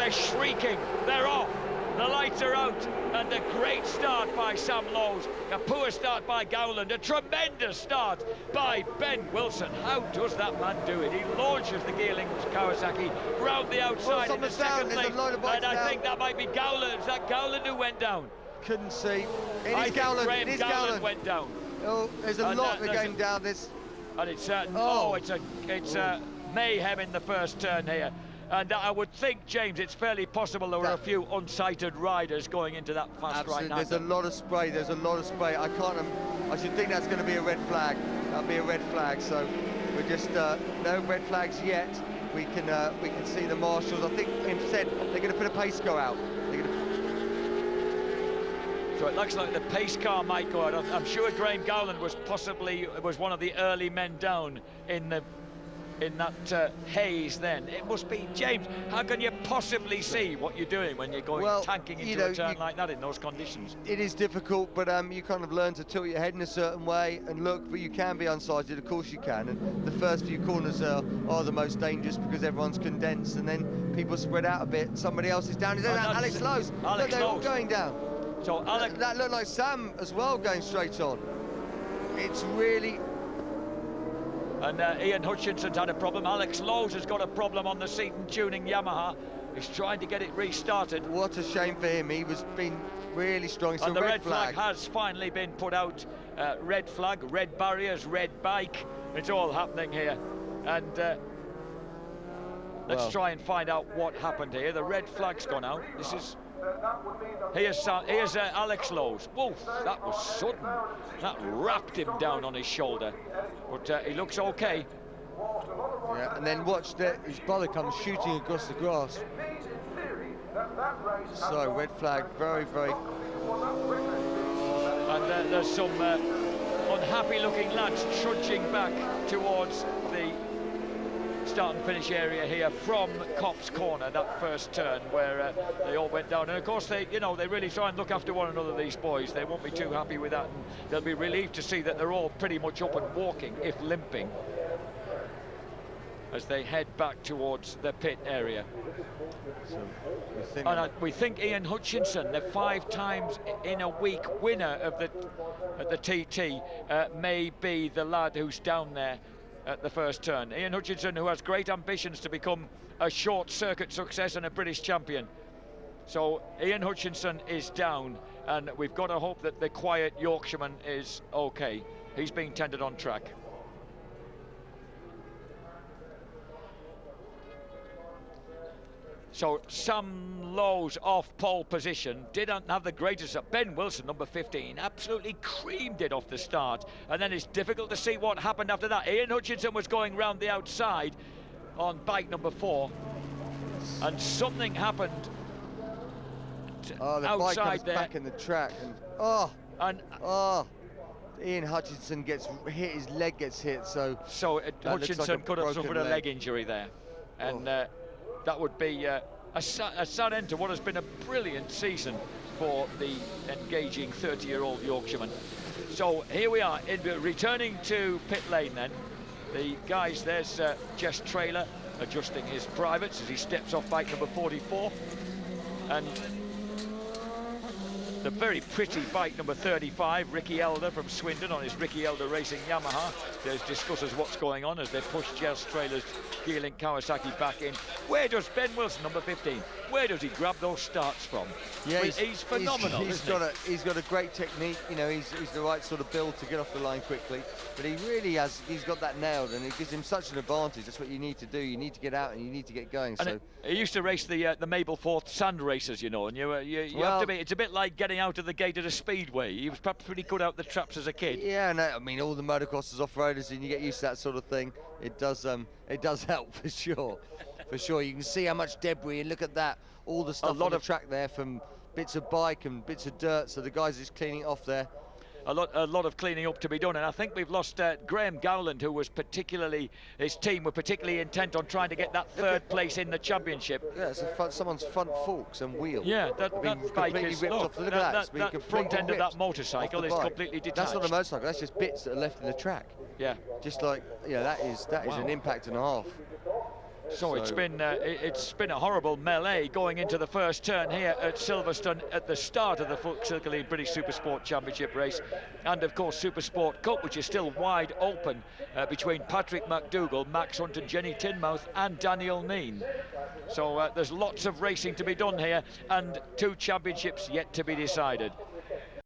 they're shrieking, they're off, the lights are out, and a great start by Sam Lowes, a poor start by Gowland, a tremendous start by Ben Wilson. How does that man do it? He launches the Geerling Kawasaki round the outside in the second place, and I think that might be Gowland. Is that Gowland who went down? Couldn't see. I think Graeme Gowland went down. Oh, there's a lot that going down this. And it's it's mayhem in the first turn here. And I would think, James, it's fairly possible there were a few unsighted riders going into that fast right now. There's a lot of spray. There's a lot of spray. I should think that's going to be a red flag. That'll be a red flag. So we're just no red flags yet. We can see the marshals. I think instead they're going to put a pace car out. So it looks like the pace car might go out. I'm sure Graeme Gowland was one of the early men down in that haze then. It must be, James, how can you possibly see what you're doing when you're going tanking into a turn like that in those conditions? It is difficult, but you kind of learn to tilt your head in a certain way and look, but you can be unsighted, of course you can. And the first few corners are the most dangerous because everyone's condensed and then people spread out a bit. Somebody else is down. Is that Alex Lowes? Look, they're all going down. So Alex, that looked like Sam as well going straight on. It's really... And Ian Hutchinson's had a problem. Alex Lowes has got a problem on the seat and tuning Yamaha. He's trying to get it restarted. What a shame for him. He was been really strong. It's and the red flag has finally been put out. Red flag, red barriers, red bike. It's all happening here. And let's try and find out what happened here. The red flag's gone out. This is... Here's Alex Lowes. Whoa, that was sudden. That wrapped him down on his shoulder. But he looks okay. Yeah, and then watch his brother comes shooting across the grass. So, red flag, very, very... And there's some unhappy-looking lads trudging back towards the start and finish area here from Copse Corner, that first turn where they all went down. And of course they really try and look after one another, these boys. They won't be too happy with that, and they'll be relieved to see that they're all pretty much up and walking, if limping, as they head back towards the pit area. So we think Ian Hutchinson, the 5 times in a week winner of the TT, may be the lad who's down there at the first turn. Ian Hutchinson, who has great ambitions to become a short circuit success and a British champion. So Ian Hutchinson is down, and we've got to hope that the quiet Yorkshireman is okay. He's being tended on track. So Sam Lowes off pole position, didn't have the greatest. Ben Wilson, number 15, absolutely creamed it off the start, and then it's difficult to see what happened after that. Ian Hutchinson was going round the outside on bike number 4, and something happened the bike comes back in the track, and Ian Hutchinson gets hit, his leg gets hit, so Hutchinson could have suffered a leg injury there, and that would be a sad end to what has been a brilliant season for the engaging 30-year-old Yorkshireman. So here we are, returning to pit lane then. The guys, there's Jess Traylor adjusting his privates as he steps off bike number 44. And the very pretty bike number 35, Ricky Elder from Swindon on his Ricky Elder Racing Yamaha. There's discusses what's going on as they push Jess Traylor's Geerling Kawasaki back in. Where does Ben Wilson, number 15, where does he grab those starts from? Yeah, he's phenomenal. He's got a great technique. You know, he's the right sort of build to get off the line quickly. But he really has. He's got that nailed, and it gives him such an advantage. That's what you need to do. You need to get out and you need to get going. And so he used to race the Mablethorpe sand races, you know, and you have to be. It's a bit like getting out of the gate at a speedway. He was perhaps pretty good out the traps as a kid. Yeah, no, I mean, all the motocrossers, off-roaders, and you get used to that sort of thing. It does help for sure. For sure, you can see how much debris, and look at that, all the stuff on the track there from bits of bike and bits of dirt, so the guys is cleaning it off there. A lot of cleaning up to be done, and I think we've lost Graeme Gowland, who was his team were particularly intent on trying to get that third place in the championship. Yeah, it's someone's front forks and wheel. Yeah, that bike is ripped off. Look at that. That front end of that motorcycle is completely detached. That's not a motorcycle. That's just bits that are left in the track. Yeah, just like, that is an impact and a half. So it's been a horrible melee going into the first turn here at Silverstone at the start of the Silverstone British Supersport Championship race, and of course Supersport Cup, which is still wide open between Patrick McDougall, Max Hunt and Jenny Tinmouth and Daniel Neen. So there's lots of racing to be done here, and 2 championships yet to be decided.